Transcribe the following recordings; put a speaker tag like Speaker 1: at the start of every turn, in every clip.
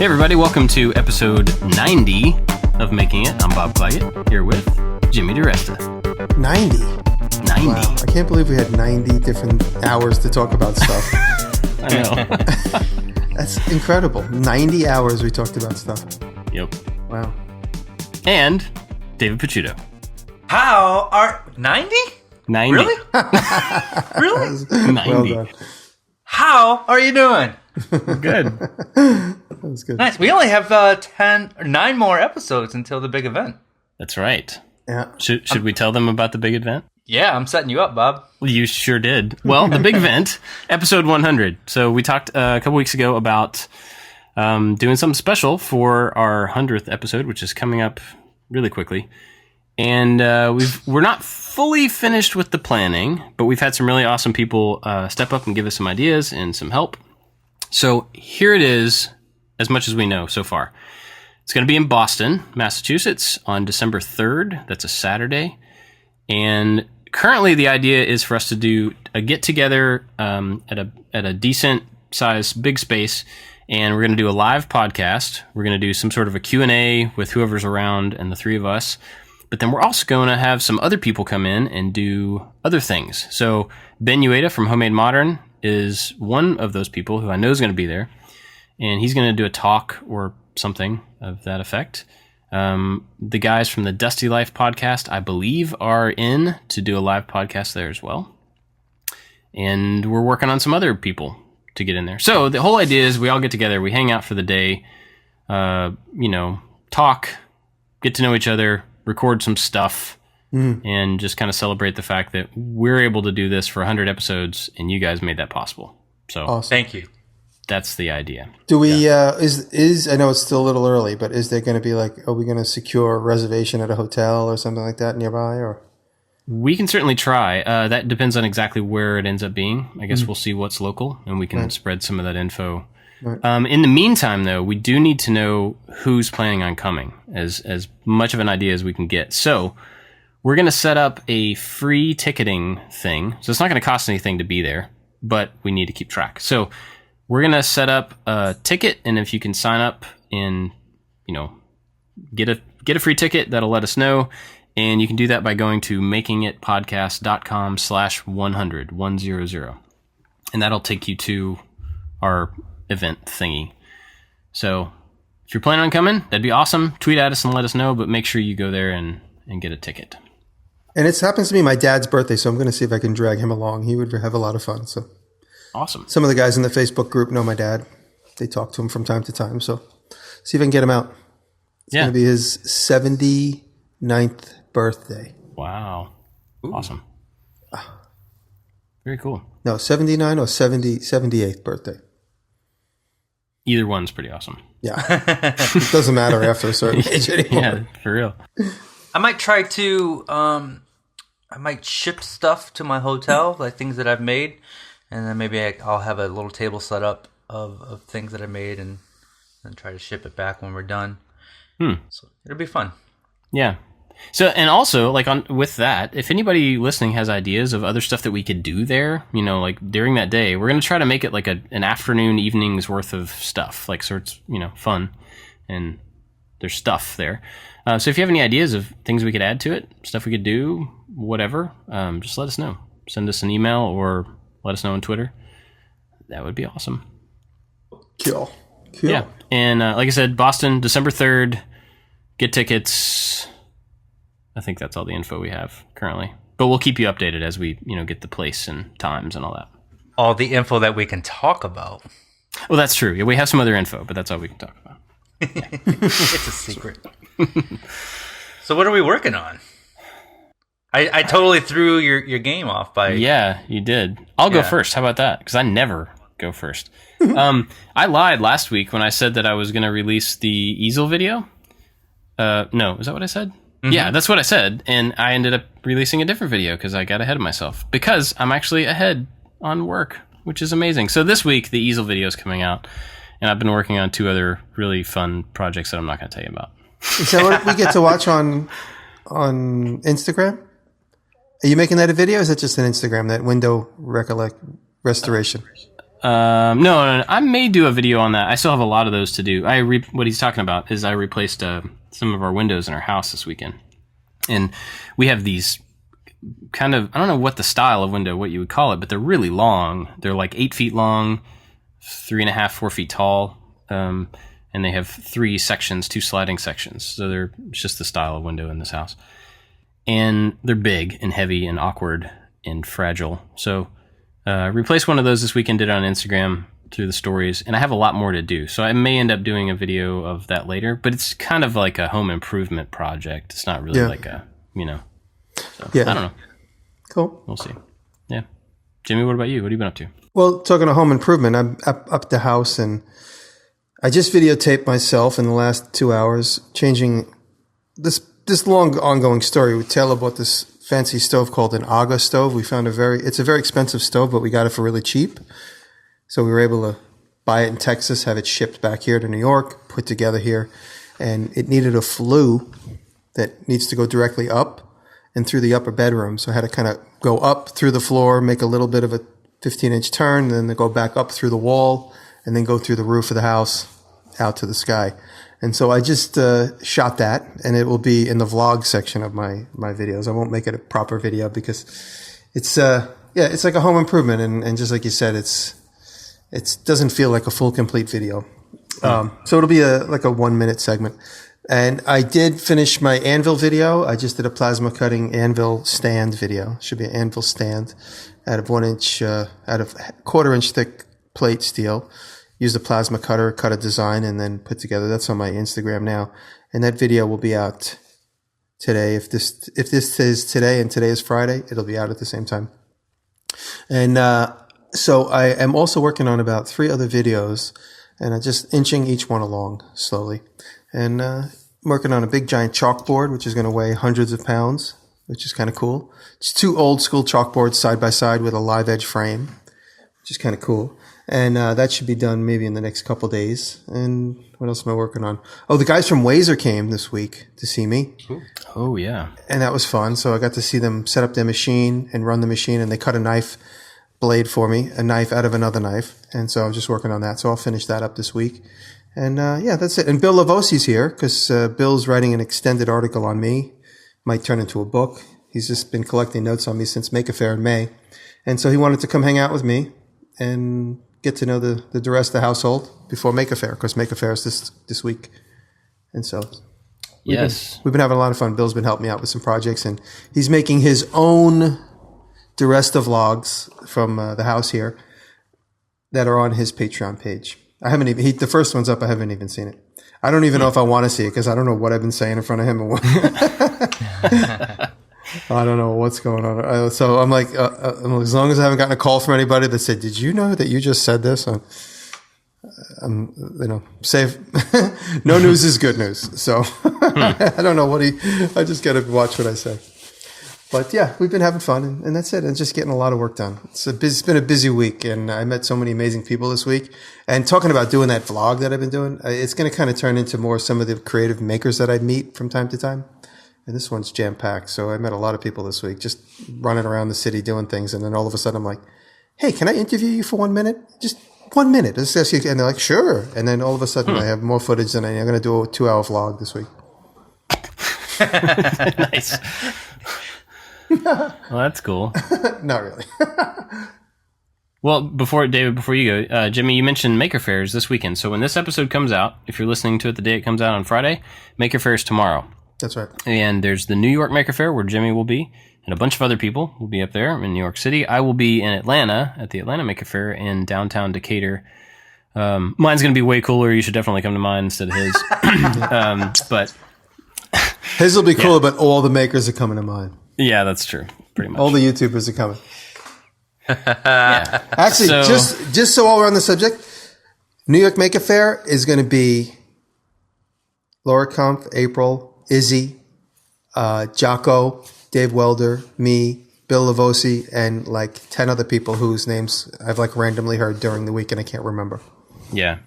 Speaker 1: Hey everybody, welcome to episode 90 of Making It. I'm Bob Clagett, here with Jimmy Diresta.
Speaker 2: 90?
Speaker 1: 90.
Speaker 2: Wow, I can't believe we had 90 different hours to talk about stuff.
Speaker 1: I know.
Speaker 2: That's incredible. 90 hours we talked about stuff.
Speaker 1: Yep.
Speaker 2: Wow.
Speaker 1: And David Picciuto.
Speaker 3: How are 90?
Speaker 1: 90.
Speaker 3: Really? Really?
Speaker 1: 90.
Speaker 2: Well done.
Speaker 3: How are you doing?
Speaker 1: Good.
Speaker 2: That was good.
Speaker 3: Nice. We only have 9 more episodes until the big event.
Speaker 1: That's right.
Speaker 2: Yeah.
Speaker 1: Should we tell them about the big event?
Speaker 3: Yeah, I'm setting you up, Bob.
Speaker 1: Well, you sure did. Well, the big event, episode 100. So we talked a couple weeks ago about doing something special for our 100th episode, which is coming up really quickly. And we're not fully finished with the planning, but we've had some really awesome people step up and give us some ideas and some help. So here it is, as much as we know so far. It's going to be in Boston, Massachusetts on December 3rd. That's a Saturday. And currently the idea is for us to do a get-together at a decent-sized big space, and we're going to do a live podcast. We're going to do some sort of a Q&A with whoever's around and the three of us. But then we're also going to have some other people come in and do other things. So Ben Ueda from Homemade Modern is one of those people who I know is going to be there. And he's going to do a talk or something of that effect. The guys from the Dusty Life podcast, I believe, are in to do a live podcast there as well. And we're working on some other people to get in there. So the whole idea is we all get together, we hang out for the day, talk, get to know each other, record some stuff, and just kind of celebrate the fact that we're able to do this for 100 episodes and you guys made that possible. So
Speaker 2: Awesome.
Speaker 3: Thank you.
Speaker 1: that's the idea.
Speaker 2: Do we, is I know it's still a little early, but is there going to be are we going to secure a reservation at a hotel or something like that nearby? Or
Speaker 1: We can certainly try. That depends on exactly where it ends up being. I guess we'll see what's local and we can spread some of that info.
Speaker 2: Right.
Speaker 1: In the meantime, though, we do need to know who's planning on coming, as much of an idea as we can get. So we're going to set up a free ticketing thing. So it's not going to cost anything to be there, but we need to keep track. So we're going to set up a ticket, and if you can sign up and, get a free ticket, that'll let us know. And you can do that by going to makingitpodcast.com/100, 100. And that'll take you to our event thingy. So if you're planning on coming, that'd be awesome. Tweet at us and let us know, but make sure you go there and get a ticket.
Speaker 2: And it happens to be my dad's birthday, so I'm going to see if I can drag him along. He would have a lot of fun. So
Speaker 1: Awesome.
Speaker 2: some of the guys in the Facebook group know my dad. They talk to him from time to time. So see if I can get him out. It's going to be his 79th birthday.
Speaker 1: Wow. Ooh. Awesome. Very cool.
Speaker 2: No, 79 or 78th birthday.
Speaker 1: Either one's pretty awesome.
Speaker 2: Yeah. It doesn't matter after a certain age anymore.
Speaker 1: Yeah, for real.
Speaker 3: I might try to, I might ship stuff to my hotel, like things that I've made. And then maybe I'll have a little table set up of things that I made and then try to ship it back when we're done. So it'll be fun.
Speaker 1: Yeah. So, and also, with that, if anybody listening has ideas of other stuff that we could do there, during that day, we're going to try to make it like an afternoon, evening's worth of stuff, so it's, fun, and there's stuff there. So if you have any ideas of things we could add to it, stuff we could do, whatever, just let us know. Send us an email or let us know on Twitter. That would be awesome.
Speaker 2: Cool.
Speaker 1: Yeah. And like I said, Boston, December 3rd, get tickets. I think that's all the info we have currently. But we'll keep you updated as we, get the place and times and all that.
Speaker 3: All the info that we can talk about.
Speaker 1: Well, that's true. Yeah, we have some other info, but that's all we can talk about.
Speaker 3: It's a secret. So what are we working on? I totally threw your game off by...
Speaker 1: Yeah, you did. I'll go first. How about that? Because I never go first. I lied last week when I said that I was going to release the easel video. No, is that what I said? Mm-hmm. Yeah, that's what I said. And I ended up releasing a different video because I got ahead of myself. Because I'm actually ahead on work, which is amazing. So this week, the easel video is coming out. And I've been working on 2 other really fun projects that I'm not going to tell you about.
Speaker 2: Is that what we get to watch on Instagram? Are you making that a video? Or is it just an Instagram, that window restoration?
Speaker 1: No, I may do a video on that. I still have a lot of those to do. What he's talking about is I replaced some of our windows in our house this weekend. And we have these kind of, I don't know what the style of window, what you would call it, but they're really long. They're like 8 feet long, 3.5, 4 feet tall. And they have 3 sections, 2 sliding sections. So it's just the style of window in this house. And they're big and heavy and awkward and fragile. So I replaced one of those this weekend, did it on Instagram through the stories, and I have a lot more to do. So I may end up doing a video of that later, but it's kind of like a home improvement project. It's not really like a, so I don't know.
Speaker 2: Cool.
Speaker 1: We'll see. Yeah. Jimmy, what about you? What have you been up to?
Speaker 2: Well, talking to home improvement, I'm up at the house, and I just videotaped myself in the last 2 hours changing this long ongoing story. Taylor bought this fancy stove called an Aga stove. We found it's a very expensive stove, but we got it for really cheap. So we were able to buy it in Texas, have it shipped back here to New York, put together here. And it needed a flue that needs to go directly up and through the upper bedroom. So I had to kind of go up through the floor, make a little bit of a 15-inch turn, and then go back up through the wall, and then go through the roof of the house out to the sky. And so I just shot that, and it will be in the vlog section of my videos. I won't make it a proper video because it's it's like a home improvement, and just like you said, it doesn't feel like a full complete video. So it'll be like a 1 minute segment. And I did finish my anvil video. I just did a plasma cutting anvil stand video. Should be an anvil stand out of 1 inch, out of 1/4 inch thick plate steel. Used a plasma cutter, cut a design, and then put together. That's on my Instagram now. And that video will be out today. If this is today and today is Friday, it'll be out at the same time. And so I am also working on about 3 other videos, and I'm just inching each one along slowly. And working on a big giant chalkboard, which is going to weigh hundreds of pounds, which is kind of cool. It's 2 old school chalkboards side by side with a live edge frame, which is kind of cool. And that should be done maybe in the next couple days. And what else am I working on? Oh, the guys from Wazer came this week to see me.
Speaker 1: Oh, yeah.
Speaker 2: And that was fun. So I got to see them set up their machine and run the machine. And they cut a knife blade for me, a knife out of another knife. And so I'm just working on that. So I'll finish that up this week. And that's it. And Bill Lavosi's here because Bill's writing an extended article on me. Might turn into a book. He's just been collecting notes on me since Maker Faire in May. And so he wanted to come hang out with me and get to know the Diresta household before Maker Faire, because Maker Faire is this week. And so we've been having a lot of fun. Bill's been helping me out with some projects, and he's making his own Diresta vlogs from the house here that are on his Patreon page. I haven't even, the first one's up, I haven't even seen it. I don't even know if I want to see it because I don't know what I've been saying in front of him. I don't know what's going on. So I'm like, as long as I haven't gotten a call from anybody that said, "Did you know that you just said this?" I'm safe. No news is good news. So I don't know I just got to watch what I say. But yeah, we've been having fun, and that's it. And just getting a lot of work done. It's been a busy week, and I met so many amazing people this week. And talking about doing that vlog that I've been doing, it's going to kind of turn into more some of the creative makers that I meet from time to time. And this one's jam-packed. So I met a lot of people this week just running around the city doing things. And then all of a sudden I'm like, "Hey, can I interview you for 1 minute? Just 1 minute." And they're like, "Sure." And then all of a sudden I have more footage than I'm going to do a 2-hour vlog this week.
Speaker 1: Nice. Well, that's cool.
Speaker 2: Not really.
Speaker 1: Well, before you go, Jimmy, you mentioned Maker Fairs this weekend. So when this episode comes out, if you're listening to it the day it comes out on Friday, Maker Faire is tomorrow.
Speaker 2: That's right.
Speaker 1: And there's the New York Maker Faire where Jimmy will be, and a bunch of other people will be up there in New York City. I will be in Atlanta at the Atlanta Maker Faire in downtown Decatur. Mine's going to be way cooler. You should definitely come to mine instead of his. But
Speaker 2: his will be cooler, but all the makers are coming to mine.
Speaker 1: Yeah, that's true. Pretty much.
Speaker 2: All the YouTubers are coming.
Speaker 1: Yeah.
Speaker 2: Actually, just so while we're on the subject, New York Maker Faire is going to be Laura Kumpf, April, Izzy, Jocko, Dave Welder, me, Bill Lavosi, and like 10 other people whose names I've like randomly heard during the week and I can't remember.
Speaker 1: Yeah.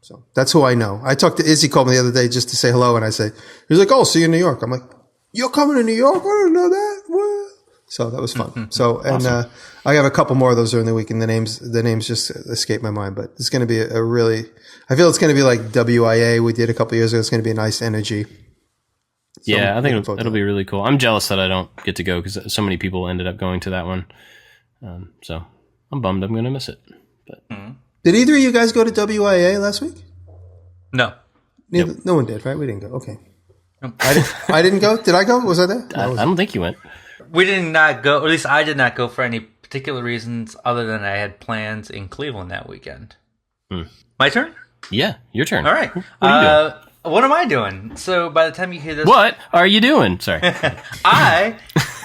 Speaker 2: So that's who I know. I talked to Izzy, called me the other day just to say hello, and he's like, "Oh, see you in New York." I'm like, "You're coming to New York? I didn't know that." What? So that was fun. So, and awesome. I have a couple more of those during the week, and the names just escape my mind. But it's going to be a really, I feel it's going to be like WIA we did a couple years ago. It's going to be a nice energy. So
Speaker 1: yeah, I think it'll be really cool. I'm jealous that I don't get to go because so many people ended up going to that one. So I'm bummed I'm going to miss it. But
Speaker 2: Did either of you guys go to WIA last week?
Speaker 3: No.
Speaker 2: Nope. No one did, right? We didn't go. Okay. Nope. I didn't go. Did I go? Was I there?
Speaker 1: I don't think you went.
Speaker 3: We did not go, or at least I did not go for any particular reasons other than I had plans in Cleveland that weekend. My turn?
Speaker 1: Yeah, your turn.
Speaker 3: All right.
Speaker 1: What are you doing?
Speaker 3: What am I doing? So by the time you hear this...
Speaker 1: What are you doing? Sorry.
Speaker 3: I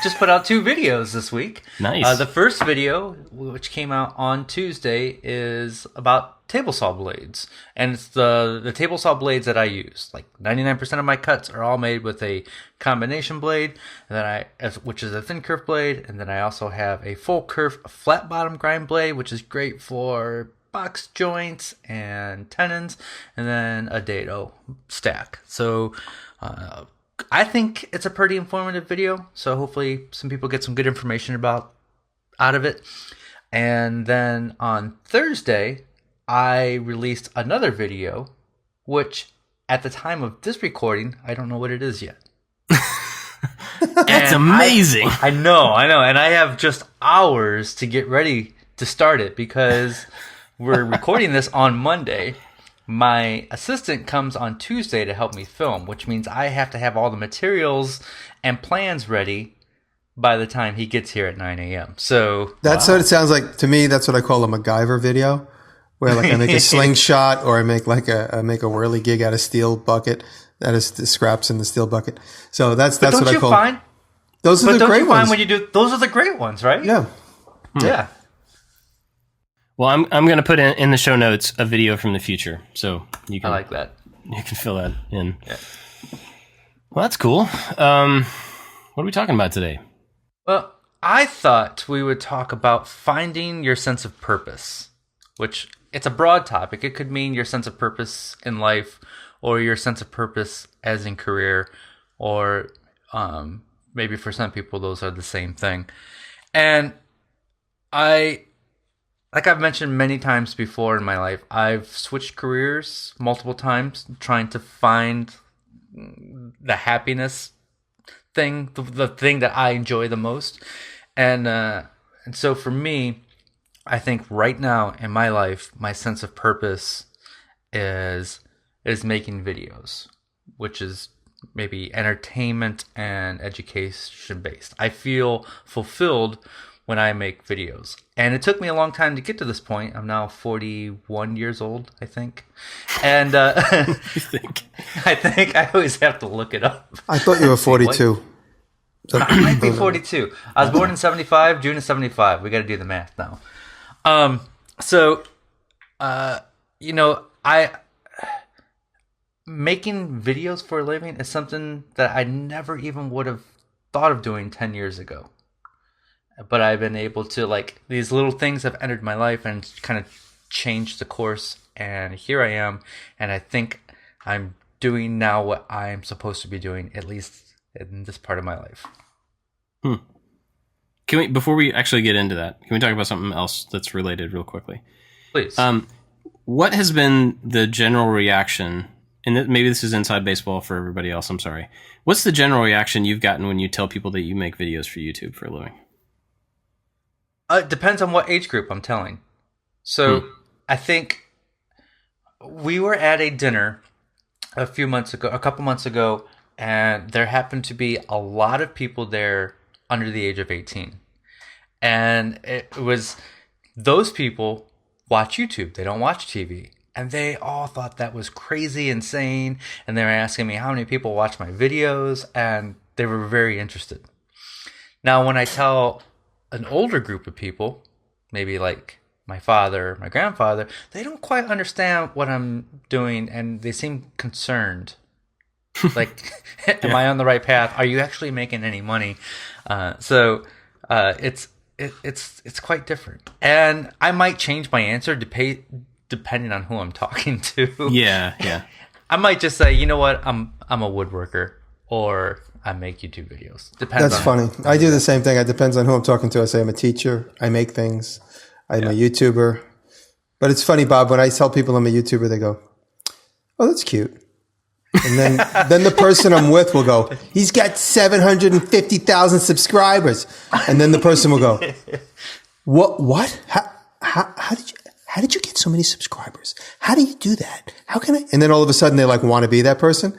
Speaker 3: just put out 2 videos this week.
Speaker 1: Nice.
Speaker 3: The first video, which came out on Tuesday, is about table saw blades. And it's the table saw blades that I use. Like 99% of my cuts are all made with a combination blade, and then which is a thin kerf blade. And then I also have a full kerf flat bottom grind blade, which is great for box joints and tenons, and then a dado stack. So I think it's a pretty informative video, so hopefully some people get some good information out of it. And then on Thursday I released another video, which at the time of this recording I don't know what it is yet.
Speaker 1: That's amazing.
Speaker 3: I know, and I have just hours to get ready to start it because we're recording this on Monday. My assistant comes on Tuesday to help me film, which means I have to have all the materials and plans ready by the time he gets here at 9 a.m. So
Speaker 2: that's what it sounds like to me. That's what I call a MacGyver video, where like I make a slingshot or I make like a whirly gig out of steel bucket. That is the scraps in the steel bucket. So that's what I call. Those are the great ones.
Speaker 3: When you do those are the great ones, right?
Speaker 2: Yeah.
Speaker 3: Yeah.
Speaker 1: Well, I'm going to put in the show notes a video from the future, so you can.
Speaker 3: I like that.
Speaker 1: You can fill that in.
Speaker 3: Yeah.
Speaker 1: Well, that's cool. What are we talking about today?
Speaker 3: Well, I thought we would talk about finding your sense of purpose, which it's a broad topic. It could mean your sense of purpose in life, or your sense of purpose as in career, or maybe for some people those are the same thing. And like I've mentioned many times before in my life, I've switched careers multiple times trying to find the happiness thing, the thing that I enjoy the most. And so for me, I think right now in my life, my sense of purpose is making videos, which is maybe entertainment and education based. I feel fulfilled when I make videos. And it took me a long time to get to this point. I'm now 41 years old, I think. And
Speaker 1: I think
Speaker 3: I always have to look it up.
Speaker 2: I thought you were 42.
Speaker 3: I might be 42. I was born in 75, June of 75. We got to do the math now. Making videos for a living is something that I never even would have thought of doing 10 years ago. But I've been able to, like, these little things have entered my life and kind of changed the course. And here I am. And I think I'm doing now what I'm supposed to be doing, at least in this part of my life.
Speaker 1: Can we, before we actually get into that, can we talk about something else that's related real quickly?
Speaker 3: Please.
Speaker 1: What has been the general reaction, and maybe this is inside baseball for everybody else, I'm sorry. What's the general reaction you've gotten when you tell people that you make videos for YouTube for a living?
Speaker 3: It depends on what age group I'm telling. So I think we were at a dinner a couple months ago, and there happened to be a lot of people there under the age of 18. And it was, those people watch YouTube. They don't watch TV. And they all thought that was crazy, insane. And they were asking me how many people watch my videos, and they were very interested. Now, when I tell an older group of people, maybe like my father, my grandfather, they don't quite understand what I'm doing, and they seem concerned. Like, am I on the right path? Are you actually making any money? So it's quite different, and I might change my answer depending on who I'm talking to.
Speaker 1: Yeah.
Speaker 3: I might just say, you know what, I'm a woodworker, or I make YouTube videos. Depends.
Speaker 2: That's funny. I do the same thing. It depends on who I'm talking to. I say I'm a teacher. I make things. I'm a YouTuber. But it's funny, Bob, when I tell people I'm a YouTuber, they go, "Oh, that's cute." And then the person I'm with will go, "He's got 750,000 subscribers." And then the person will go, What? How did you get so many subscribers? How do you do that? How can I? And then all of a sudden they like want to be that person.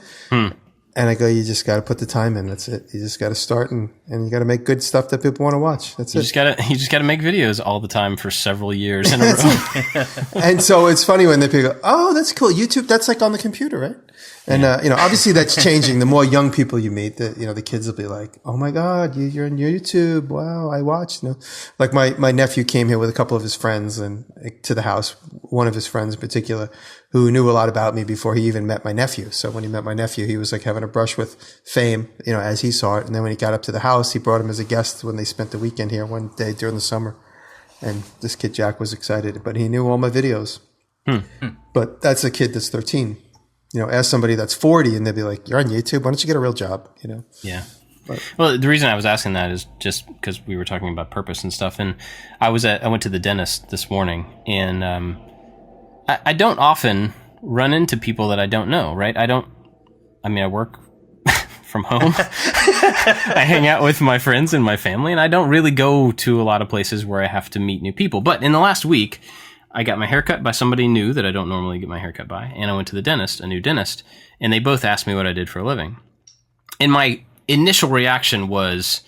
Speaker 2: And I go, you just got to put the time in. That's it. You just got to start and you got to make good stuff that people want to watch. That's it.
Speaker 1: You just got to make videos all the time for several years in a row.
Speaker 2: And so it's funny when they go, "Oh, that's cool. YouTube, that's like on the computer, right?" And, obviously that's changing. The more young people you meet, the kids will be like, "Oh my God, you're on YouTube. Wow, I watched." Like my nephew came here with a couple of his friends and to the house, one of his friends in particular, who knew a lot about me before he even met my nephew. So when he met my nephew, he was like having a brush with fame, as he saw it. And then when he got up to the house, he brought him as a guest when they spent the weekend here one day during the summer. And this kid, Jack, was excited, but he knew all my videos. But that's a kid that's 13. Ask somebody that's 40 and they'd be like, "You're on YouTube. Why don't you get a real job?"
Speaker 1: Yeah. Well, the reason I was asking that is just because we were talking about purpose and stuff. And I went to the dentist this morning, and I don't often run into people that I don't know, right? I work from home. I hang out with my friends and my family, and I don't really go to a lot of places where I have to meet new people. But in the last week, I got my hair cut by somebody new that I don't normally get my hair cut by, and I went to the dentist, a new dentist, and they both asked me what I did for a living. And my initial reaction was,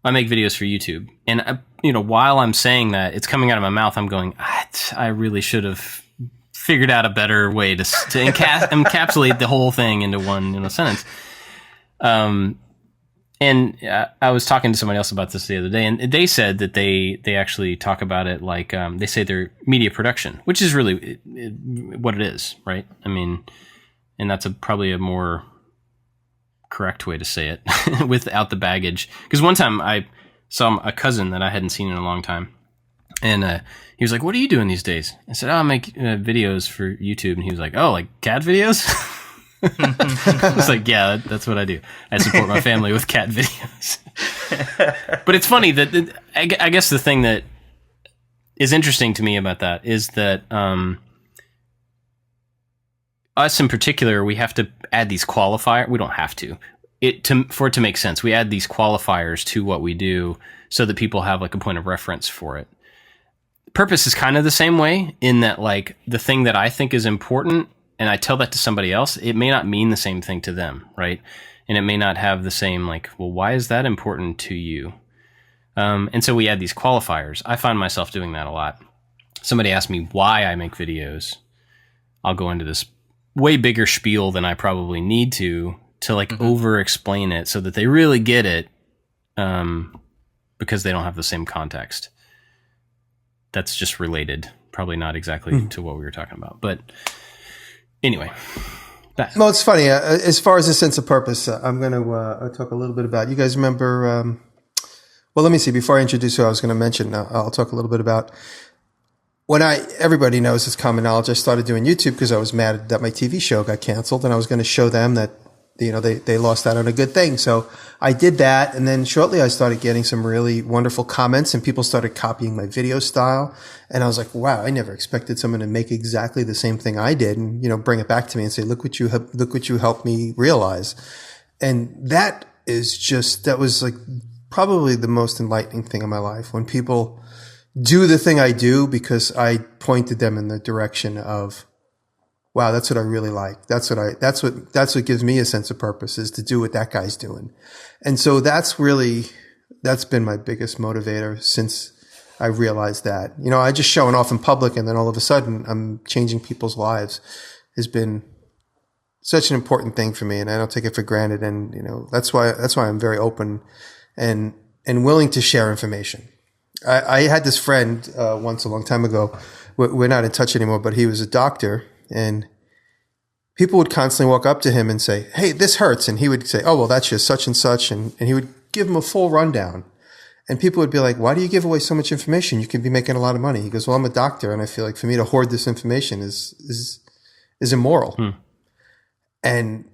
Speaker 1: I make videos for YouTube. And, while I'm saying that, it's coming out of my mouth, I'm going, I really should have figured out a better way to encapsulate the whole thing into one sentence. And I was talking to somebody else about this the other day, and they said that they actually talk about it like they say they're media production, which is really what it is, right? I mean, and that's probably a more correct way to say it without the baggage. Because one time I saw a cousin that I hadn't seen in a long time, and he was like, "What are you doing these days?" I said, "Oh, I make videos for YouTube." And he was like, "Oh, like cat videos?" I was like, "Yeah, that's what I do. I support my family with cat videos." But it's funny that I guess the thing that is interesting to me about that is that us in particular, we have to add these qualifiers. We don't have to. For it to make sense, we add these qualifiers to what we do so that people have like a point of reference for it. Purpose is kind of the same way in that, like, the thing that I think is important and I tell that to somebody else, it may not mean the same thing to them, right? And it may not have the same, like, well, why is that important to you? And so we add these qualifiers. I find myself doing that a lot. Somebody asks me why I make videos. I'll go into this way bigger spiel than I probably need to like over-explain it so that they really get it, because they don't have the same context. That's just related. Probably not exactly to what we were talking about. But anyway.
Speaker 2: Well, it's funny. As far as a sense of purpose, I'm going to talk a little bit about, you guys remember, well, let me see. Before I introduce who I was going to mention, I'll talk a little bit about when everybody knows, it's common knowledge, I started doing YouTube because I was mad that my TV show got canceled and I was going to show them that, they lost out on a good thing. So I did that. And then shortly I started getting some really wonderful comments and people started copying my video style. And I was like, wow, I never expected someone to make exactly the same thing I did and, bring it back to me and say, look what you helped me realize. And that was like probably the most enlightening thing in my life, when people do the thing I do because I pointed them in the direction of, wow, that's what I really like. That's what gives me a sense of purpose, is to do what that guy's doing. And so that's been my biggest motivator since I realized that. I just showing off in public and then all of a sudden I'm changing people's lives has been such an important thing for me, and I don't take it for granted. And, that's why I'm very open and willing to share information. I had this friend once a long time ago. We're not in touch anymore, but he was a doctor, and people would constantly walk up to him and say, hey, this hurts. And he would say, oh, well, that's just such and such. And he would give him a full rundown. And people would be like, why do you give away so much information? You could be making a lot of money. He goes, well, I'm a doctor, and I feel like for me to hoard this information is immoral. And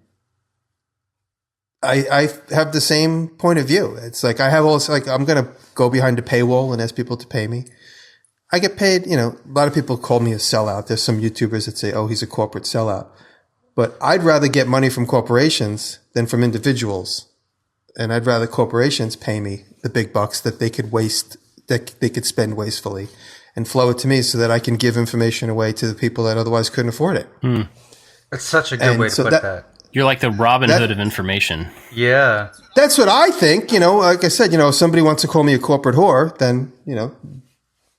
Speaker 2: I have the same point of view. It's like I have all this, like I'm going to go behind a paywall and ask people to pay me. I get paid, a lot of people call me a sellout. There's some YouTubers that say, oh, he's a corporate sellout. But I'd rather get money from corporations than from individuals. And I'd rather corporations pay me the big bucks that they could spend wastefully and flow it to me so that I can give information away to the people that otherwise couldn't afford it.
Speaker 3: That's such a good way to put that.
Speaker 1: You're like the Robin Hood of information.
Speaker 3: Yeah.
Speaker 2: That's what I think. Like I said, if somebody wants to call me a corporate whore, then,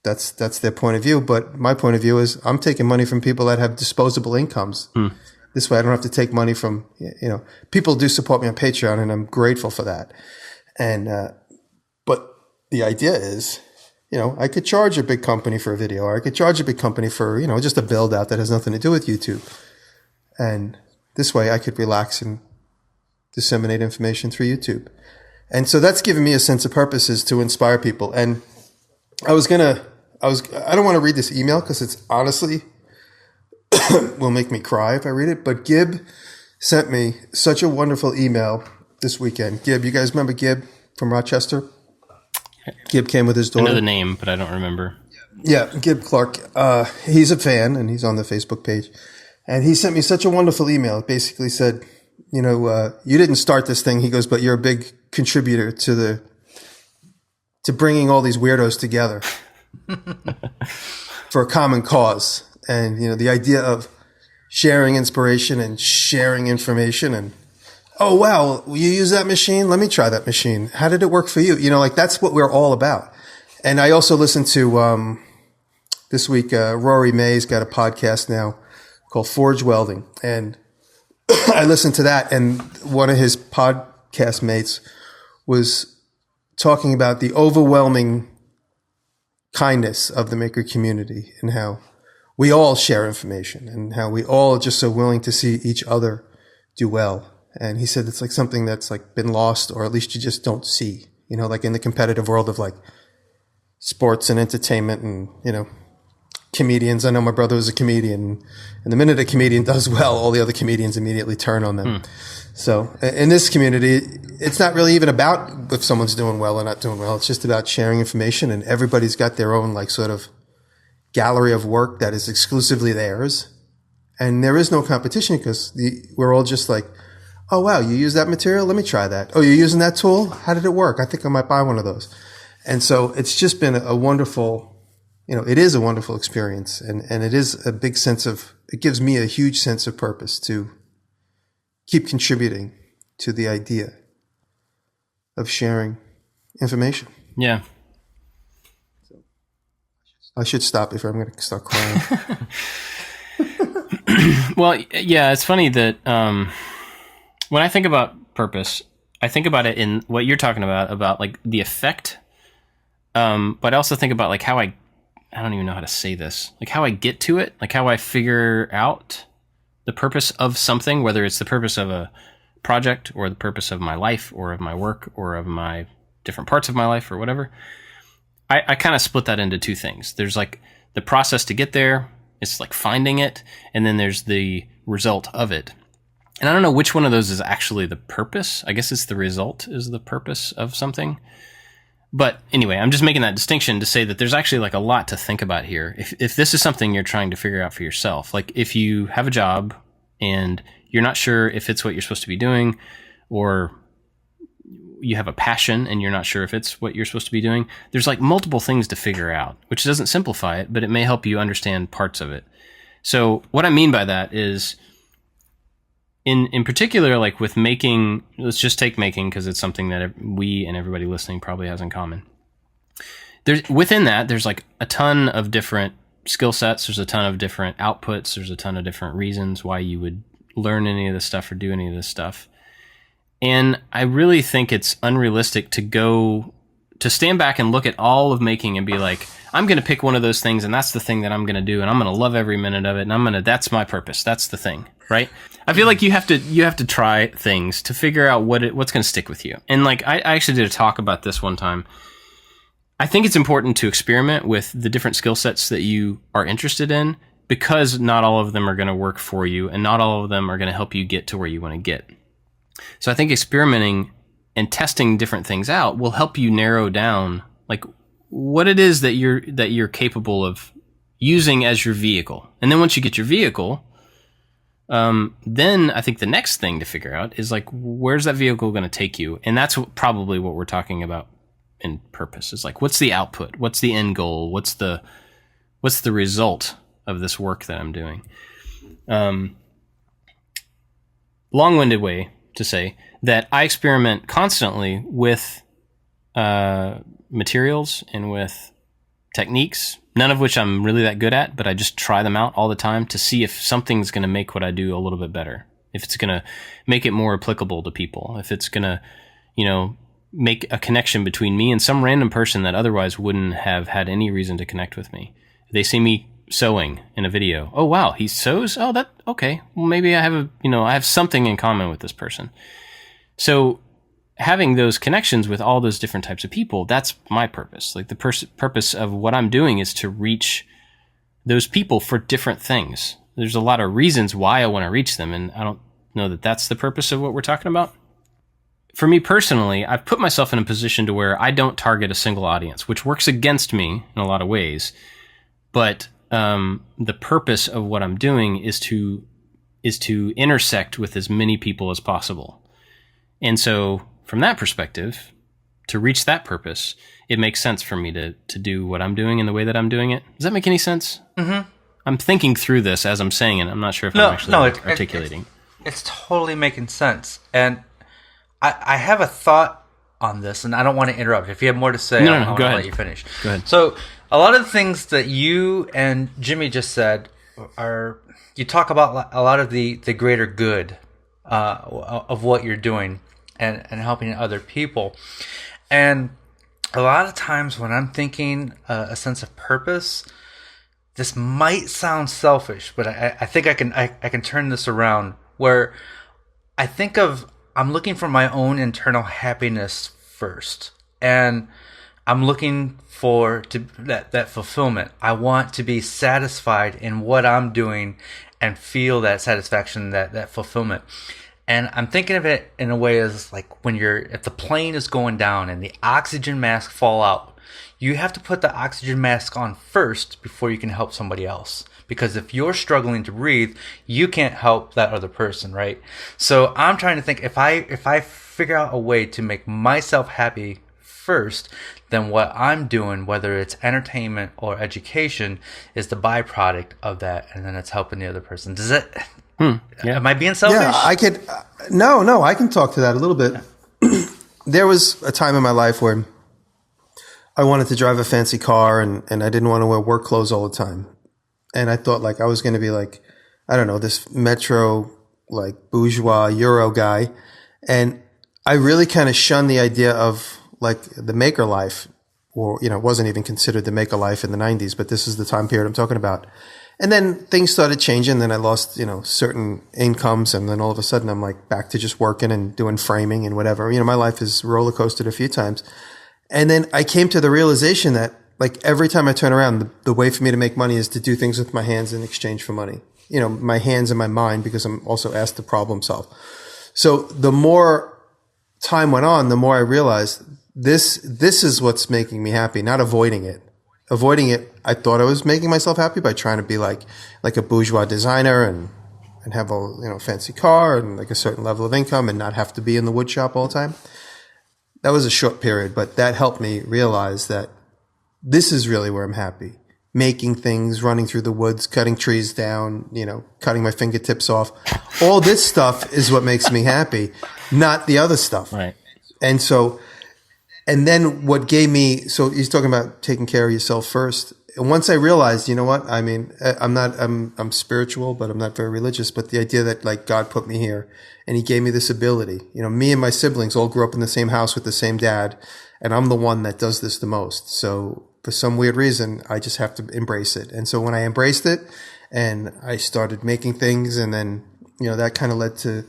Speaker 2: that's their point of view. But my point of view is I'm taking money from people that have disposable incomes. This way I don't have to take money from, people do support me on Patreon and I'm grateful for that. And, but the idea is, I could charge a big company for a video, or I could charge a big company for, just a build out that has nothing to do with YouTube. And this way I could relax and disseminate information through YouTube. And so that's given me a sense of purpose, is to inspire people. And I don't want to read this email because it's honestly will make me cry if I read it. But Gib sent me such a wonderful email this weekend. Gib, you guys remember Gib from Rochester? Gib came with his daughter.
Speaker 1: I know the name, but I don't remember.
Speaker 2: Yeah, Gib Clark. He's a fan and he's on the Facebook page. And he sent me such a wonderful email. It basically said, you didn't start this thing. He goes, but you're a big contributor to bringing all these weirdos together for a common cause. And, the idea of sharing inspiration and sharing information and, oh, wow, you use that machine? Let me try that machine. How did it work for you? That's what we're all about. And I also listened to, this week, Rory May's got a podcast now called Forge Welding. And I listened to that, and one of his podcast mates was talking about the overwhelming kindness of the maker community and how we all share information and how we all are just so willing to see each other do well. And he said it's like something that's like been lost, or at least you just don't see, like in the competitive world of like sports and entertainment and, comedians. I know my brother was a comedian, and the minute a comedian does well, all the other comedians immediately turn on them. So in this community, it's not really even about if someone's doing well or not doing well. It's just about sharing information, and everybody's got their own like sort of gallery of work that is exclusively theirs. And there is no competition because we're all just like, oh, wow, you use that material? Let me try that. Oh, you're using that tool? How did it work? I think I might buy one of those. And so it's just been a wonderful, it is a wonderful experience. And it is a big sense of, it gives me a huge sense of purpose to keep contributing to the idea of sharing information.
Speaker 1: Yeah.
Speaker 2: I should stop before I'm going to start crying.
Speaker 1: Well, yeah, it's funny that when I think about purpose, I think about it in what you're talking about like the effect. But I also think about like how I don't even know how to say this, like how I get to it, like how I figure out the purpose of something, whether it's the purpose of a project or the purpose of my life or of my work or of my different parts of my life or whatever. I kind of split that into two things. There's like the process to get there. It's like finding it. And then there's the result of it. And I don't know which one of those is actually the purpose. I guess it's the result is the purpose of something. But anyway, I'm just making that distinction to say that there's actually like a lot to think about here. If this is something you're trying to figure out for yourself, like if you have a job and you're not sure if it's what you're supposed to be doing, or you have a passion and you're not sure if it's what you're supposed to be doing, there's like multiple things to figure out, which doesn't simplify it, but it may help you understand parts of it. So what I mean by that is in particular, like with making, let's just take making because it's something that we and everybody listening probably has in common. Within that, there's like a ton of different skill sets. There's a ton of different outputs. There's a ton of different reasons why you would learn any of this stuff or do any of this stuff. And I really think it's unrealistic to stand back and look at all of making and be like, I'm going to pick one of those things and that's the thing that I'm going to do. And I'm going to love every minute of it. And that's my purpose. That's the thing. Right. I feel like you have to try things to figure out what's going to stick with you. And like, I actually did a talk about this one time. I think it's important to experiment with the different skill sets that you are interested in, because not all of them are going to work for you and not all of them are going to help you get to where you want to get. So I think experimenting and testing different things out will help you narrow down like what it is that you're capable of using as your vehicle. And then once you get your vehicle, then I think the next thing to figure out is like, where's that vehicle going to take you? And that's probably what we're talking about in purpose. Is like, what's the output? What's the end goal? What's the result of this work that I'm doing? Long-winded way to say that I experiment constantly with materials and with techniques, none of which I'm really that good at, but I just try them out all the time to see if something's going to make what I do a little bit better, if it's going to make it more applicable to people, if it's going to, make a connection between me and some random person that otherwise wouldn't have had any reason to connect with me. If they see me sewing in a video. Oh, wow, he sews? Oh, okay. Well, maybe I have I have something in common with this person. So having those connections with all those different types of people, that's my purpose. Like the purpose of what I'm doing is to reach those people for different things. There's a lot of reasons why I want to reach them, and I don't know that that's the purpose of what we're talking about. For me personally, I've put myself in a position to where I don't target a single audience, which works against me in a lot of ways. But the purpose of what I'm doing is to intersect with as many people as possible. And so from that perspective, to reach that purpose, it makes sense for me to do what I'm doing in the way that I'm doing it. Does that make any sense? Mm-hmm. I'm thinking through this as I'm saying it. I'm not sure if I'm actually articulating.
Speaker 3: It's totally making sense. And I have a thought on this, and I don't want to interrupt. If you have more to say,
Speaker 1: I'll
Speaker 3: go ahead. Let you finish.
Speaker 1: Go ahead.
Speaker 3: So a lot of the things that you and Jimmy just said are, you talk about a lot of the greater good of what you're doing and helping other people. And a lot of times when I'm thinking a sense of purpose, this might sound selfish, but I think I can turn this around, where I think I'm looking for my own internal happiness first, and I'm looking for that fulfillment. I want to be satisfied in what I'm doing and feel that satisfaction, that fulfillment. And I'm thinking of it in a way as like if the plane is going down and the oxygen masks fall out, you have to put the oxygen mask on first before you can help somebody else. Because if you're struggling to breathe, you can't help that other person, right? So I'm trying to think, if I figure out a way to make myself happy first, then what I'm doing, whether it's entertainment or education, is the byproduct of that, and then it's helping the other person. Does it? Yeah. Am I being selfish?
Speaker 2: Yeah, I could. No, I can talk to that a little bit. There was a time in my life where I wanted to drive a fancy car, and I didn't want to wear work clothes all the time. And I thought like I was going to be like, I don't know, this metro, like bourgeois Euro guy. And I really kind of shunned the idea of like the maker life, or, it wasn't even considered the maker life in the 90s, but this is the time period I'm talking about. And then things started changing. Then I lost, certain incomes. And then all of a sudden I'm like back to just working and doing framing and whatever. My life has roller coasted a few times. And then I came to the realization that like every time I turn around, the way for me to make money is to do things with my hands in exchange for money. My hands and my mind, because I'm also asked to problem solve. So the more time went on, the more I realized this is what's making me happy, not avoiding it. Avoiding it, I thought I was making myself happy by trying to be like a bourgeois designer and have a fancy car and like a certain level of income and not have to be in the wood shop all the time. That was a short period, but that helped me realize that this is really where I'm happy. Making things, running through the woods, cutting trees down, cutting my fingertips off. All this stuff is what makes me happy, not the other stuff.
Speaker 1: Right.
Speaker 2: And then what gave me, so he's talking about taking care of yourself first. And once I realized, I mean, I'm spiritual, but I'm not very religious, but the idea that like God put me here and he gave me this ability, me and my siblings all grew up in the same house with the same dad. And I'm the one that does this the most. So for some weird reason, I just have to embrace it. And so when I embraced it and I started making things, and then, that kind of led to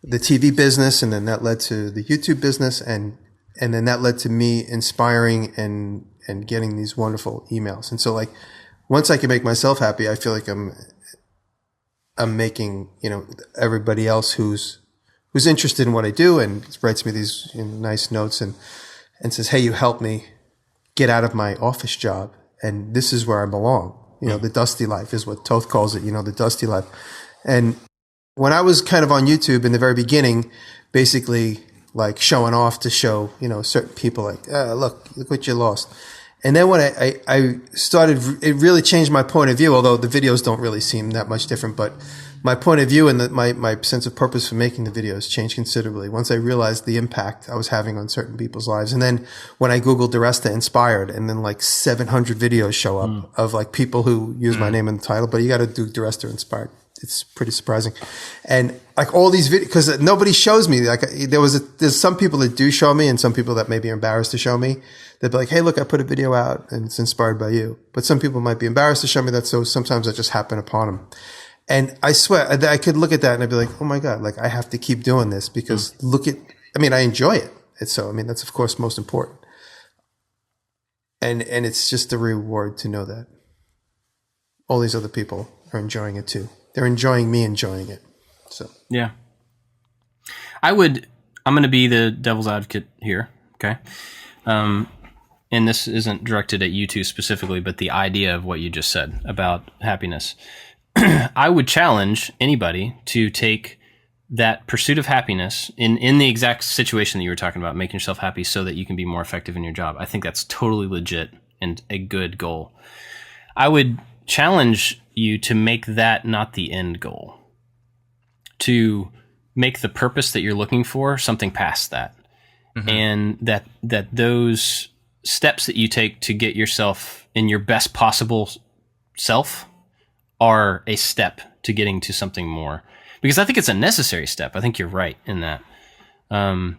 Speaker 2: the TV business, and then that led to the YouTube business, and then that led to me inspiring and getting these wonderful emails. And so like once I can make myself happy, I feel like I'm making, everybody else who's who's interested in what I do and writes me these nice notes and says, "Hey, you helped me get out of my office job, and this is where I belong." The dusty life is what Toth calls it, the dusty life. And when I was kind of on YouTube in the very beginning, basically like showing off to show, certain people like, look what you lost. And then when I started, it really changed my point of view, although the videos don't really seem that much different, but my point of view and my sense of purpose for making the videos changed considerably once I realized the impact I was having on certain people's lives. And then when I Googled Diresta Inspired, and then like 700 videos show up of like people who use my name in the title, but you got to do Diresta Inspired. It's pretty surprising. And like all these videos, because nobody shows me, like there's some people that do show me and some people that may be embarrassed to show me. They'd be like, "Hey, look, I put a video out and it's inspired by you." But some people might be embarrassed to show me that. So sometimes I just happen upon them. And I swear I could look at that and I'd be like, "Oh my God, like I have to keep doing this because I enjoy it." That's of course most important. And it's just a reward to know that all these other people are enjoying it too. They're enjoying me enjoying it. So
Speaker 1: yeah, I'm going to be the devil's advocate here. Okay. And this isn't directed at you two specifically, but the idea of what you just said about happiness. I would challenge anybody to take that pursuit of happiness in the exact situation that you were talking about, making yourself happy so that you can be more effective in your job. I think that's totally legit and a good goal. I would challenge you to make that not the end goal, to make the purpose that you're looking for something past that. Mm-hmm. And that those steps that you take to get yourself in your best possible self are a step to getting to something more. Because I think it's a necessary step. I think you're right in that. And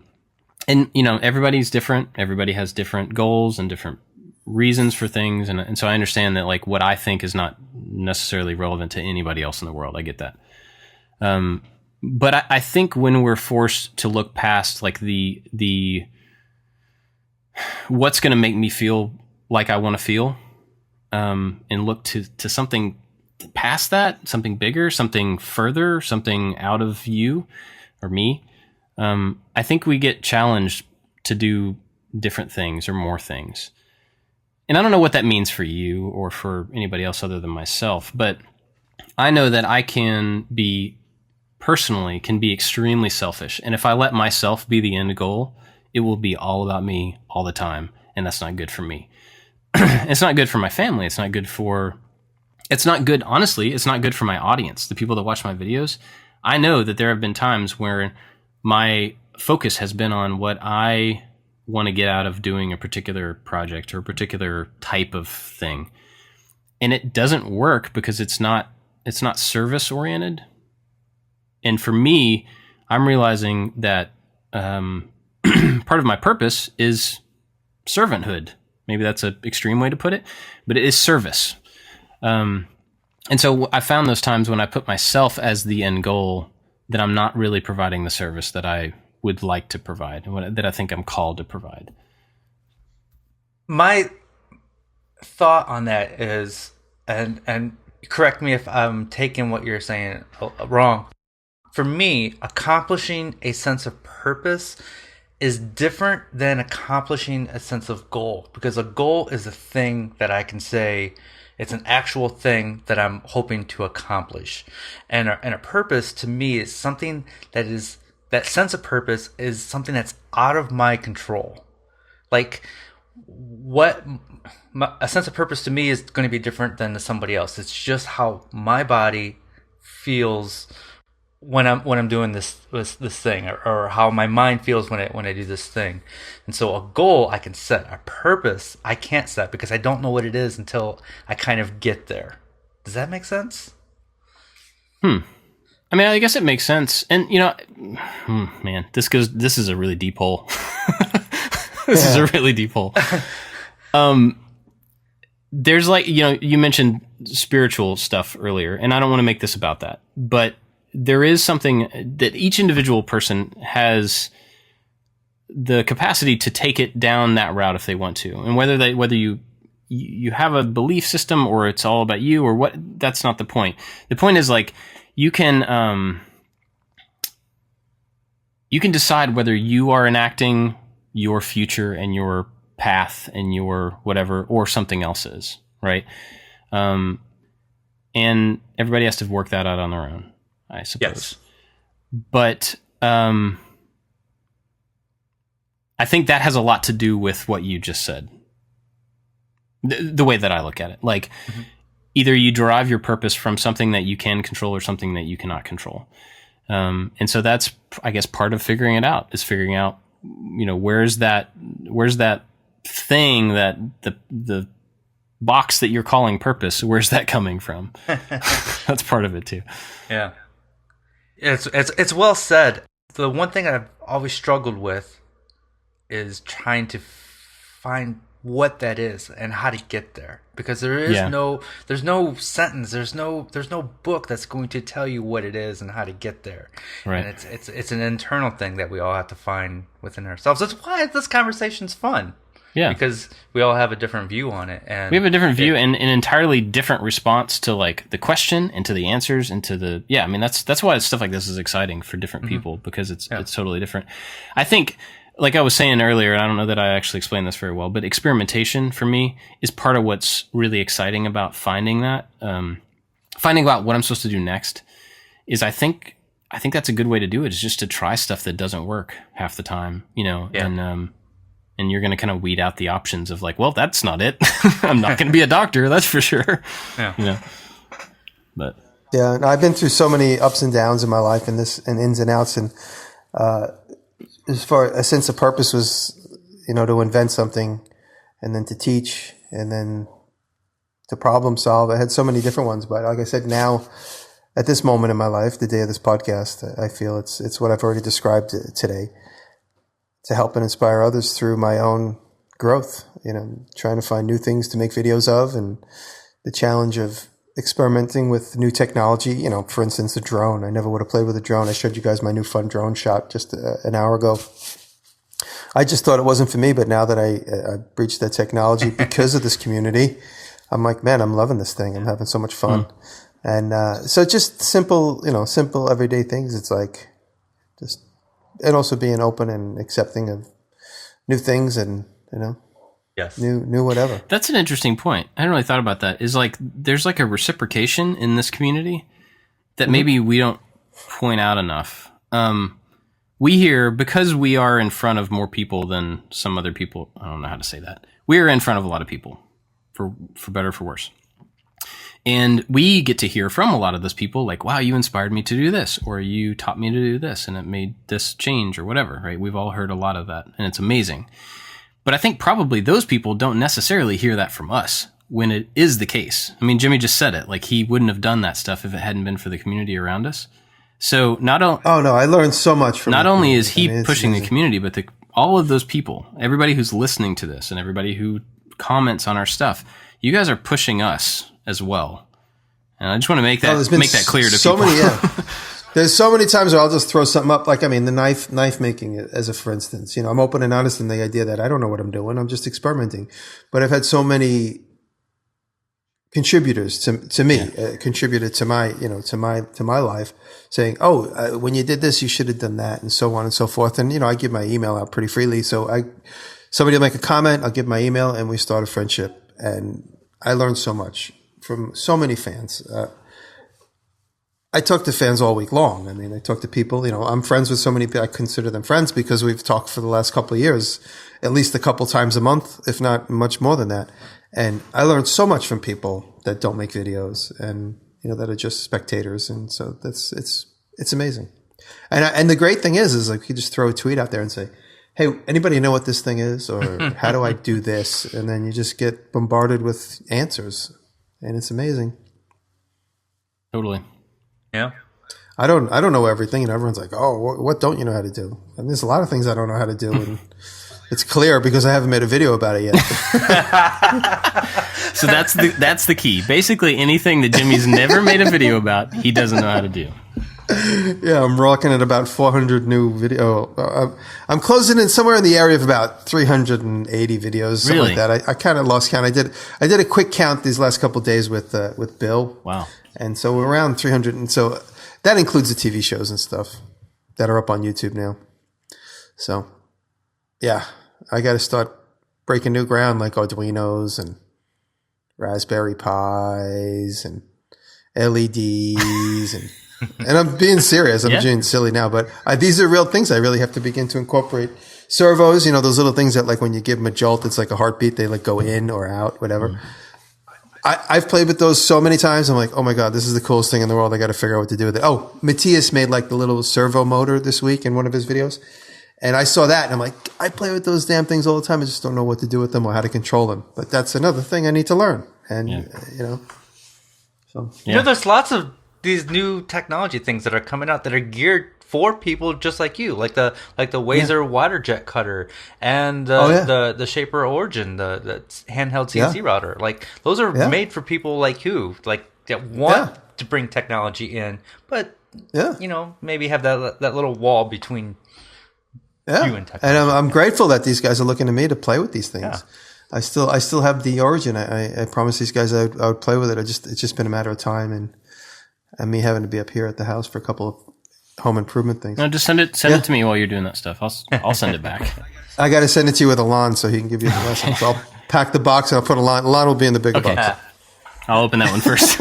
Speaker 1: everybody's different. Everybody has different goals and different reasons for things. And so I understand that like what I think is not necessarily relevant to anybody else in the world. I get that. But I think when we're forced to look past like the what's going to make me feel like I want to feel, and look to something past that, something bigger, something further, something out of you or me, I think we get challenged to do different things or more things. And I don't know what that means for you or for anybody else other than myself, but I know that I can be extremely selfish. And if I let myself be the end goal, it will be all about me all the time. And that's not good for me. It's not good for my family. Honestly, it's not good for my audience, the people that watch my videos. I know that there have been times where my focus has been on what I want to get out of doing a particular project or a particular type of thing. And it doesn't work because it's not service oriented. And for me, I'm realizing that part of my purpose is servanthood. Maybe that's an extreme way to put it, but it is service. And so I found those times when I put myself as the end goal that I'm not really providing the service that I would like to provide, that I think I'm called to provide.
Speaker 3: My thought on that is, and correct me if I'm taking what you're saying wrong. For me, accomplishing a sense of purpose is different than accomplishing a sense of goal, because a goal is a thing that I can say, it's an actual thing that I'm hoping to accomplish. And a purpose to me is something that sense of purpose is something that's out of my control. Like a sense of purpose to me is going to be different than to somebody else. It's just how my body feels when I'm doing this thing, or how my mind feels when I do this thing. And so a goal I can set, a purpose I can't set because I don't know what it is until I kind of get there. Does that make sense?
Speaker 1: I mean, I guess it makes sense. And man, this is a really deep hole. This is a really deep hole. There's like, you mentioned spiritual stuff earlier, and I don't want to make this about that, but there is something that each individual person has the capacity to take it down that route if they want to. And whether you have a belief system or it's all about you or what, that's not the point. The point is like, you can, you can decide whether you are enacting your future and your path and your whatever, or something else is, right? And everybody has to work that out on their own, I suppose.
Speaker 3: Yes.
Speaker 1: But I think that has a lot to do with what you just said. The way that I look at it. Like, either you derive your purpose from something that you can control or something that you cannot control. And so that's, I guess, part of figuring it out, is figuring out, where's that thing, that the box that you're calling purpose, where's that coming from? That's part of it too.
Speaker 3: Yeah. It's well said. The one thing I've always struggled with is trying to find what that is and how to get there, because there's no sentence, there's no book that's going to tell you what it is and how to get there.
Speaker 1: Right.
Speaker 3: And it's an internal thing that we all have to find within ourselves. That's why this conversation's fun.
Speaker 1: Yeah,
Speaker 3: because we all have a different view on it, and
Speaker 1: we have a different view and an entirely different response to like the question and to the answers and to the I mean that's why stuff like this is exciting for different people, because it's totally different. I think, like I was saying earlier, and I don't know that I actually explained this very well, but experimentation for me is part of what's really exciting about finding out what I'm supposed to do next. Is I think that's a good way to do it, is just to try stuff that doesn't work half the time, and you're going to kind of weed out the options of like, well, that's not it. I'm not going to be a doctor, that's for sure.
Speaker 3: Yeah.
Speaker 1: But
Speaker 2: yeah, and I've been through so many ups and downs in my life, and ins and outs, and as far a sense of purpose was, to invent something, and then to teach, and then to problem solve. I had so many different ones, but like I said, now at this moment in my life, the day of this podcast, I feel it's what I've already described today, to help and inspire others through my own growth, trying to find new things to make videos of, and the challenge of experimenting with new technology. For instance, a drone. I never would have played with a drone. I showed you guys my new fun drone shot just an hour ago. I just thought it wasn't for me, but now that I breached that technology because of this community, I'm like, man, I'm loving this thing. I'm having so much fun. And so just simple everyday things. It's like just, and also being open and accepting of new things, and
Speaker 3: yes,
Speaker 2: new whatever.
Speaker 1: That's an interesting point. I hadn't really thought about that. Is like there's like a reciprocation in this community that maybe we don't point out enough. We hear, because we are in front of more people than some other people. I don't know how to say that. We are in front of a lot of people, for better or for worse. And we get to hear from a lot of those people like, wow, you inspired me to do this, or you taught me to do this, and it made this change, or whatever, right? We've all heard a lot of that, and it's amazing. But I think probably those people don't necessarily hear that from us when it is the case. I mean, Jimmy just said it, like he wouldn't have done that stuff if it hadn't been for the community around us. So
Speaker 2: I learned so much from
Speaker 1: not only is he pushing the community, but all of those people, everybody who's listening to this and everybody who comments on our stuff, you guys are pushing us as well. And I just want to make that clear to people.
Speaker 2: There's so many times where I'll just throw something up, like, the knife making, as a for instance. I'm open and honest in the idea that I don't know what I'm doing. I'm just experimenting. But I've had so many contributors to me, contributed to my, to my life, saying, when you did this, you should have done that, and so on and so forth. And, I give my email out pretty freely. So somebody will make a comment, I'll give my email, and we start a friendship. And I learned so much from so many fans. I talk to fans all week long. I talk to people, I'm friends with so many people. I consider them friends because we've talked for the last couple of years, at least a couple times a month, if not much more than that. And I learned so much from people that don't make videos and, that are just spectators. And so it's amazing. And the great thing is like you just throw a tweet out there and say, hey, anybody know what this thing is? Or how do I do this? And then you just get bombarded with answers. And it's amazing.
Speaker 1: Totally.
Speaker 3: Yeah.
Speaker 2: I don't know everything, and everyone's like, oh, what don't you know how to do? And there's a lot of things I don't know how to do, and it's clear because I haven't made a video about it yet.
Speaker 1: So that's the key. Basically, anything that Jimmy's never made a video about, he doesn't know how to do.
Speaker 2: Yeah, I'm rocking at about 400 new video. I'm closing in somewhere in the area of about 380 videos, something like that. I kind of lost count. I did a quick count these last couple of days with Bill.
Speaker 1: Wow.
Speaker 2: And so we're around 300. And so that includes the TV shows and stuff that are up on YouTube now. So, yeah, I got to start breaking new ground like Arduinos and Raspberry Pis and LEDs and I'm being serious. I'm being silly now, but these are real things. I really have to begin to incorporate servos. You know, those little things that like when you give them a jolt, it's like a heartbeat. They like go in or out, whatever. Mm-hmm. I've played with those so many times. I'm like, oh my God, this is the coolest thing in the world. I got to figure out what to do with it. Oh, Matthias made like the little servo motor this week in one of his videos. And I saw that and I'm like, I play with those damn things all the time. I just don't know what to do with them or how to control them. But that's another thing I need to learn. And, you know, so.
Speaker 3: You know, there's lots of these new technology things that are coming out that are geared for people just like you, like the Wazer water jet cutter and the Shaper Origin, the handheld CNC router. Like those are made for people like you, like that want to bring technology in, but you know, maybe have that little wall between you and technology.
Speaker 2: And I'm grateful that these guys are looking to me to play with these things. Yeah. I still have the Origin. I promised these guys I would play with it. It's just been a matter of time and me having to be up here at the house for a couple of home improvement things.
Speaker 1: No, just send it to me while you're doing that stuff. I'll send it back.
Speaker 2: I got to send it to you with Alon so he can give you the lesson. So I'll pack the box and I'll put Alon. Alon will be in the bigger box.
Speaker 1: I'll open that one first.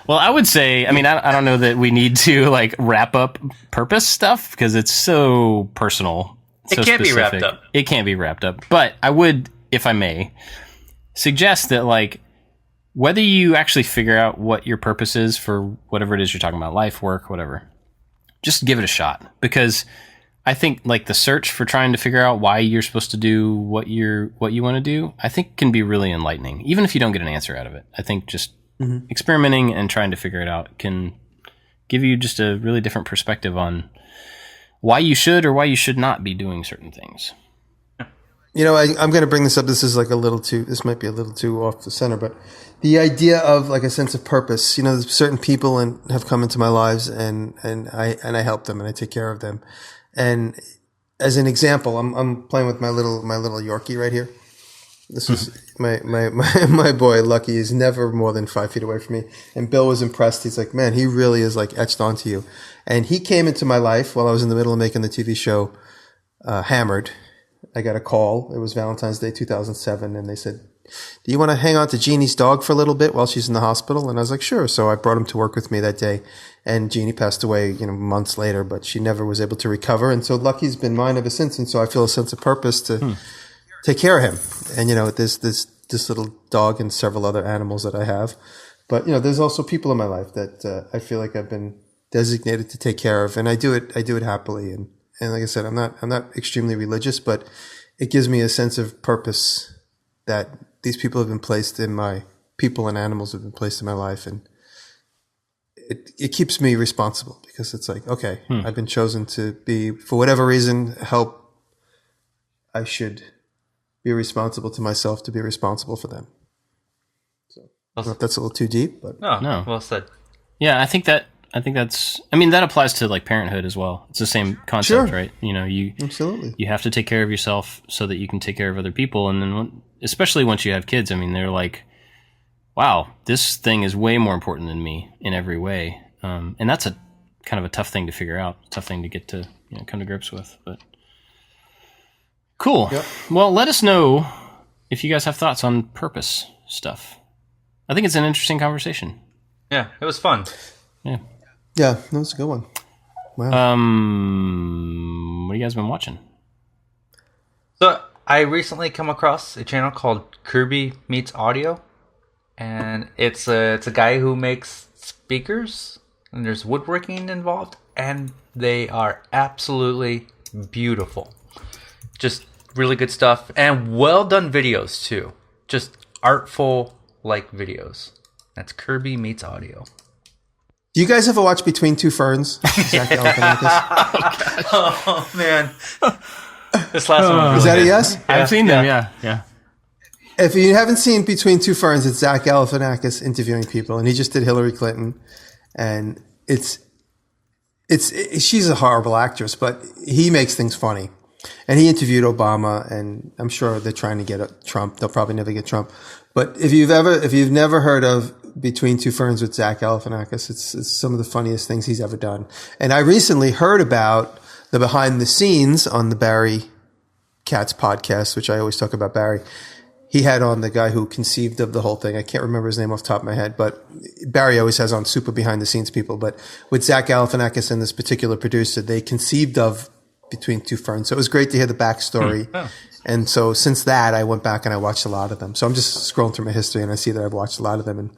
Speaker 1: Well, I would say, I mean, I don't know that we need to like wrap up purpose stuff because it's so personal.
Speaker 3: It can't be wrapped up.
Speaker 1: It can't be wrapped up. But I would, if I may, suggest that like whether you actually figure out what your purpose is for whatever it is you're talking about, life, work, whatever, just give it a shot. Because I think like the search for trying to figure out why you're supposed to do what you want to do, I think can be really enlightening, even if you don't get an answer out of it. I think just experimenting and trying to figure it out can give you just a really different perspective on why you should or why you should not be doing certain things.
Speaker 2: You know, I'm going to bring this up. This is like this might be a little too off the center, but the idea of like a sense of purpose, you know, certain people have come into my lives and I help them and I take care of them. And as an example, I'm playing with my little Yorkie right here. This is my boy Lucky is never more than 5 feet away from me. And Bill was impressed. He's like, man, he really is like etched onto you. And he came into my life while I was in the middle of making the TV show, Hammered. I got a call. It was Valentine's Day, 2007. And they said, do you want to hang on to Jeannie's dog for a little bit while she's in the hospital? And I was like, sure. So I brought him to work with me that day. And Jeannie passed away, you know, months later, but she never was able to recover. And so Lucky's been mine ever since. And so I feel a sense of purpose to take care of him. And, you know, there's this little dog and several other animals that I have. But, you know, there's also people in my life that I feel like I've been designated to take care of. And I do it happily. And like I said, I'm not extremely religious, but it gives me a sense of purpose that these people have been placed in my people and animals have been placed in my life. And it keeps me responsible because it's like, okay, I've been chosen to be, for whatever reason, help. I should be responsible to myself to be responsible for them. So I don't know if that's a little too deep, but
Speaker 3: no, well said.
Speaker 1: Yeah, I think that's, I mean, that applies to like parenthood as well. It's the same concept, right? You know,
Speaker 2: absolutely,
Speaker 1: you have to take care of yourself so that you can take care of other people. And then especially once you have kids, I mean, they're like, wow, this thing is way more important than me in every way. And that's a kind of a tough thing to figure out, tough thing to get to, you know, come to grips with, but cool. Yep. Well, let us know if you guys have thoughts on purpose stuff. I think it's an interesting conversation.
Speaker 3: Yeah, it was fun.
Speaker 1: Yeah.
Speaker 2: Yeah, that was a good one. Wow.
Speaker 1: What have you guys been watching?
Speaker 3: So I recently come across a channel called Kirby Meets Audio, and it's a guy who makes speakers, and there's woodworking involved, and they are absolutely beautiful. Just really good stuff, and well done videos too. Just artful like videos. That's Kirby Meets Audio.
Speaker 2: Do you guys ever watch Between Two Ferns? Zach Galifianakis?
Speaker 3: Oh man, this last one was
Speaker 2: is that a yes?
Speaker 1: Yeah. I've seen them. Yeah.
Speaker 2: If you haven't seen Between Two Ferns, it's Zach Galifianakis interviewing people, and he just did Hillary Clinton, and she's a horrible actress, but he makes things funny. And he interviewed Obama, and I'm sure they're trying to get Trump. They'll probably never get Trump. But if you've never heard of Between Two Ferns with Zach Galifianakis. It's some of the funniest things he's ever done. And I recently heard about the behind the scenes on the Barry Katz podcast, which I always talk about Barry. He had on the guy who conceived of the whole thing. I can't remember his name off the top of my head, but Barry always has on super behind the scenes people. But with Zach Galifianakis and this particular producer, they conceived of Between Two Ferns. So it was great to hear the backstory.
Speaker 3: Oh.
Speaker 2: And so since that, I went back and I watched a lot of them. So I'm just scrolling through my history and I see that I've watched a lot of them, and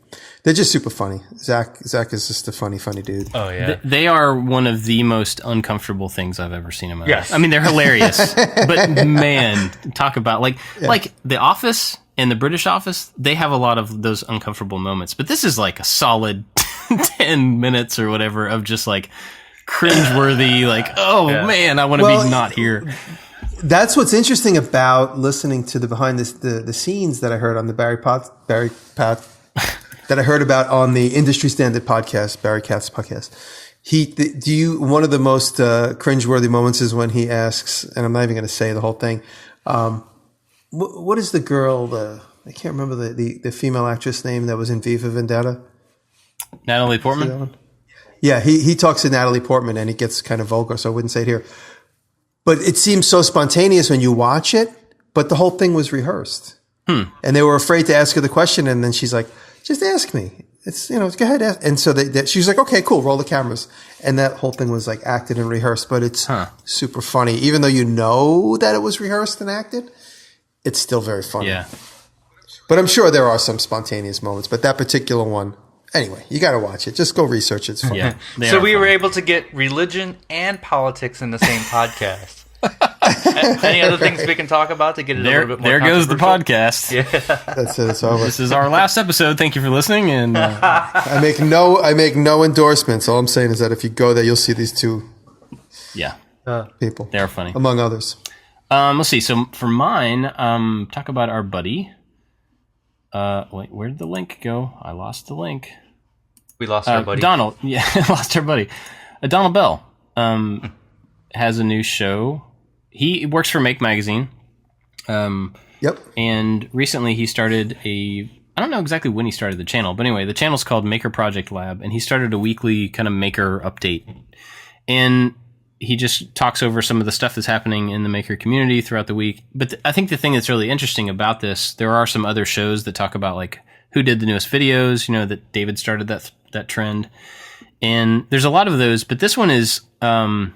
Speaker 2: they're just super funny. Zach is just a funny dude.
Speaker 3: Oh yeah,
Speaker 1: They are one of the most uncomfortable things I've ever seen in my
Speaker 3: Yes.
Speaker 1: life. I mean, they're hilarious, but man, talk about like The Office and the British Office. They have a lot of those uncomfortable moments, but this is like a solid 10 minutes or whatever of just like cringeworthy. Like, man, I want to be not here.
Speaker 2: That's what's interesting about listening to the behind the scenes that I heard on the Barry Pat that I heard about on the Industry Standard podcast, Barry Katz podcast. One of the most cringeworthy moments is when he asks, and I'm not even going to say the whole thing. What is the girl? I can't remember the female actress name that was in V for Vendetta.
Speaker 1: Natalie Portman.
Speaker 2: Yeah, he talks to Natalie Portman and he gets kind of vulgar, so I wouldn't say it here. But it seems so spontaneous when you watch it, but the whole thing was rehearsed. And they were afraid to ask her the question, and then she's like, just ask me. It's, go ahead. Ask. And so she's like, okay, cool, roll the cameras. And that whole thing was like acted and rehearsed, but it's super funny. Even though you know that it was rehearsed and acted, it's still very funny.
Speaker 1: Yeah.
Speaker 2: But I'm sure there are some spontaneous moments, but that particular one, anyway, you got to watch it. Just go research it. It's fun.
Speaker 1: Yeah.
Speaker 3: So we were able to get religion and politics in the same podcast. Any other things we can talk about to get it a little bit more
Speaker 1: There goes the
Speaker 3: controversial?
Speaker 1: podcast.
Speaker 3: Yeah.
Speaker 2: That's it. It's over.
Speaker 1: This is our last episode. Thank you for listening. And
Speaker 2: I make no endorsements. All I'm saying is that if you go there, you'll see these two people.
Speaker 1: They're funny.
Speaker 2: Among others.
Speaker 1: Let's see. So for mine, talk about our buddy. Wait, where did the link go? I lost the link.
Speaker 3: We lost our buddy.
Speaker 1: Donald. Yeah, lost our buddy. Donald Bell has a new show. He works for Make Magazine.
Speaker 2: Yep.
Speaker 1: And recently he started I don't know exactly when he started the channel, but anyway, the channel's called Maker Project Lab, and he started a weekly kind of maker update. And he just talks over some of the stuff that's happening in the maker community throughout the week. But I think the thing that's really interesting about this, there are some other shows that talk about like who did the newest videos, that David started that trend. And there's a lot of those, but this one is a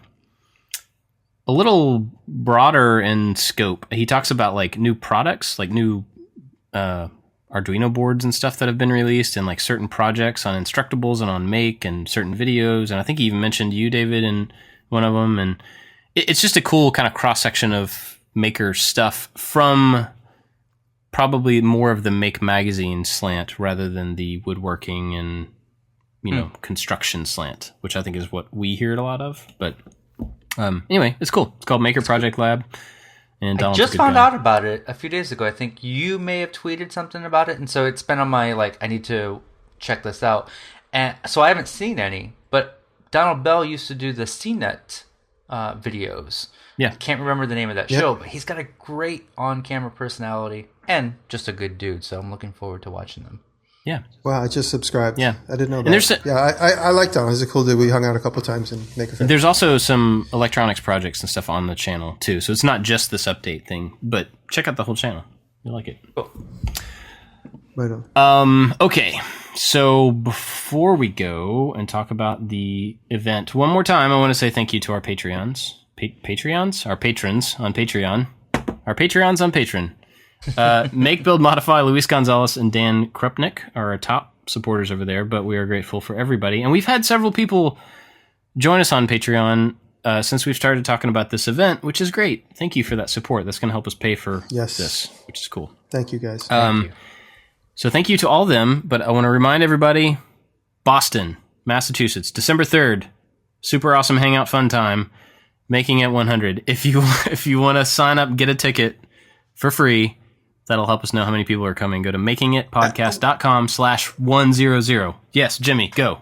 Speaker 1: little broader in scope. He talks about like new products, like new Arduino boards and stuff that have been released, and like certain projects on Instructables and on Make and certain videos. And I think he even mentioned you, David, in one of them. And it's just a cool kind of cross-section of maker stuff from probably more of the Make Magazine slant rather than the woodworking and, construction slant, which I think is what we hear a lot of. But anyway, it's cool. It's called Maker Project Lab. And
Speaker 3: I just found out about it a few days ago. I think you may have tweeted something about it, and so it's been on my I need to check this out. And so I haven't seen any, but Donald Bell used to do the CNET videos.
Speaker 1: Yeah.
Speaker 3: I can't remember the name of that show, but he's got a great on-camera personality and just a good dude, so I'm looking forward to watching them.
Speaker 1: Yeah.
Speaker 2: Wow, I just subscribed.
Speaker 1: Yeah.
Speaker 2: I didn't know
Speaker 1: And
Speaker 2: that. I like Don. He's a cool dude. We hung out a couple of times and make a friend.
Speaker 1: There's also some electronics projects and stuff on the channel too. So it's not just this update thing, but check out the whole channel. You'll like it.
Speaker 3: Cool.
Speaker 2: Right on.
Speaker 1: Okay. So before we go and talk about the event, one more time, I want to say thank you to our Patreons. Patreons? Our patrons on Patreon. Our Patreons on Patreon. Make, Build, Modify, Luis Gonzalez, and Dan Krupnik are our top supporters over there, but we are grateful for everybody. And we've had several people join us on Patreon since we've started talking about this event, which is great. Thank you for that support. That's going to help us pay for this, which is cool.
Speaker 2: Thank you, guys.
Speaker 1: Thank you. So thank you to all of them, but I want to remind everybody, Boston, Massachusetts, December 3rd, super awesome hangout fun time, Making It 100. If you want to sign up, get a ticket for free, that'll help us know how many people are coming. Go to makingitpodcast.com/100. Yes, Jimmy, go.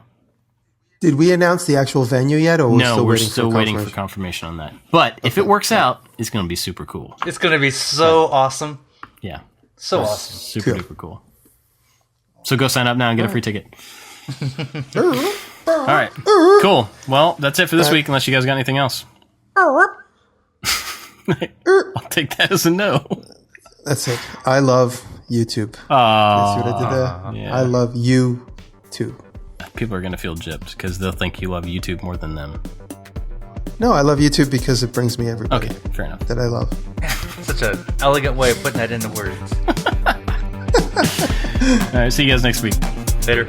Speaker 2: Did we announce the actual venue yet, or
Speaker 1: we're still waiting for confirmation on that. But if it works out, it's going to be super cool.
Speaker 3: It's going to be so awesome.
Speaker 1: Yeah.
Speaker 3: So awesome.
Speaker 1: Super duper cool. So go sign up now and get a free ticket. All right. Cool. Well, that's it for this week, unless you guys got anything else. I'll take that as a no.
Speaker 2: That's it. I love YouTube.
Speaker 1: Oh,
Speaker 2: See what I did there?
Speaker 1: yeah.
Speaker 2: I love YouTube.
Speaker 1: People are going to feel gypped because they'll think you love YouTube more than them.
Speaker 2: No, I love YouTube because it brings me everybody
Speaker 1: Okay, fair enough.
Speaker 2: that I love.
Speaker 3: Such an elegant way of putting that into words.
Speaker 1: All right, see you guys next week.
Speaker 3: Later.